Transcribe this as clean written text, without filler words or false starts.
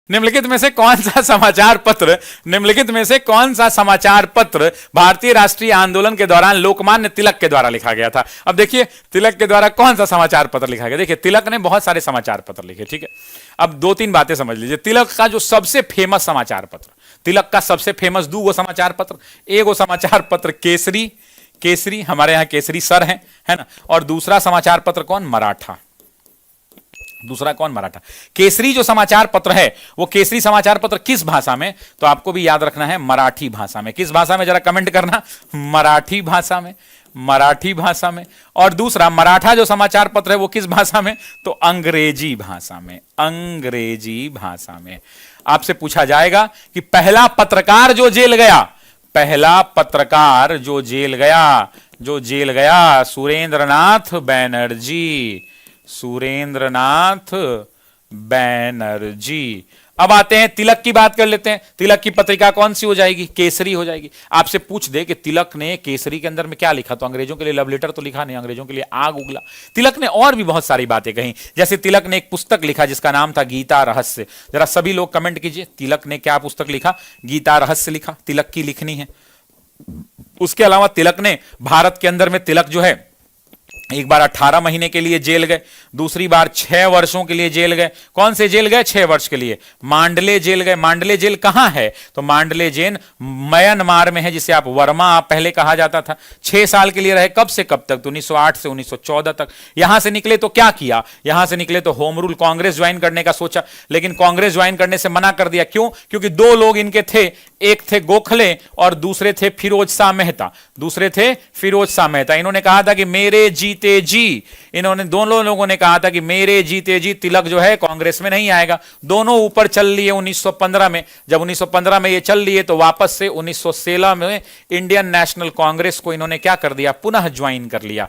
निम्नलिखित में से कौन सा समाचार पत्र, निम्नलिखित में से कौन सा समाचार पत्र भारतीय राष्ट्रीय आंदोलन के दौरान लोकमान्य तिलक के द्वारा लिखा गया था? अब देखिए तिलक के द्वारा कौन सा समाचार पत्र लिखा गया। देखिए तिलक ने बहुत सारे समाचार पत्र लिखे, ठीक है। अब दो तीन बातें समझ लीजिए। तिलक का जो सबसे फेमस समाचार पत्र, तिलक का सबसे फेमस दो समाचार पत्र, एगो समाचार पत्र केसरी, केसरी हमारे यहां केसरी सर है ना, और दूसरा समाचार पत्र कौन, मराठा। दूसरा कौन, मराठा। केसरी जो समाचार पत्र है वो केसरी समाचार पत्र किस भाषा में, तो आपको भी याद रखना है मराठी भाषा में। किस भाषा में, जरा कमेंट करना, मराठी भाषा में, मराठी भाषा में। और दूसरा मराठा जो समाचार पत्र है वो किस भाषा में, तो अंग्रेजी भाषा में, अंग्रेजी भाषा में। आपसे पूछा जाएगा कि पहला पत्रकार जो जेल गया, पहला पत्रकार जो जेल गया, जो जेल गया, सुरेंद्रनाथ बैनर्जी, सुरेंद्रनाथ बैनर्जी। अब आते हैं तिलक की बात कर लेते हैं। तिलक की पत्रिका कौन सी हो जाएगी, केसरी हो जाएगी। आपसे पूछ दे कि तिलक ने केसरी के अंदर में क्या लिखा, तो अंग्रेजों के लिए लव लेटर तो लिखा नहीं, अंग्रेजों के लिए आग उगला। तिलक ने और भी बहुत सारी बातें कही, जैसे तिलक ने एक पुस्तक लिखा जिसका नाम था गीता रहस्य। जरा सभी लोग कमेंट कीजिए, तिलक ने क्या पुस्तक लिखा, गीता रहस्य लिखा, तिलक की लिखनी है। उसके अलावा तिलक ने भारत के अंदर में, तिलक जो है एक बार 18 महीने के लिए जेल गए, दूसरी बार 6 वर्षों के लिए जेल गए। कौन से जेल गए, 6 वर्ष के लिए, मांडले जेल गए। मांडले जेल कहां है, तो मांडले जेल म्यांमार में है, जिसे आप वर्मा पहले कहा जाता था। 6 साल के लिए रहे, कब से कब तक, तो 1908 से 1914 तक। यहां से निकले तो क्या किया, यहां से निकले तो होम रूल कांग्रेस ज्वाइन करने का सोचा, लेकिन कांग्रेस ज्वाइन करने से मना कर दिया। क्यों, क्योंकि दो लोग इनके थे, एक थे गोखले और दूसरे थे फिरोज शाह मेहता, दूसरे थे फिरोज शाह मेहता। इन्होंने कहा था कि मेरे जीते जी, इन्होंने दोनों लोगों ने कहा था कि मेरे जीते जी तिलक जो है कांग्रेस में नहीं आएगा। दोनों ऊपर चल लिए 1915 में। जब 1915 में ये चल लिए तो वापस से 1916 में इंडियन नेशनल कांग्रेस को इन्होंने क्या कर दिया, पुनः ज्वाइन कर लिया।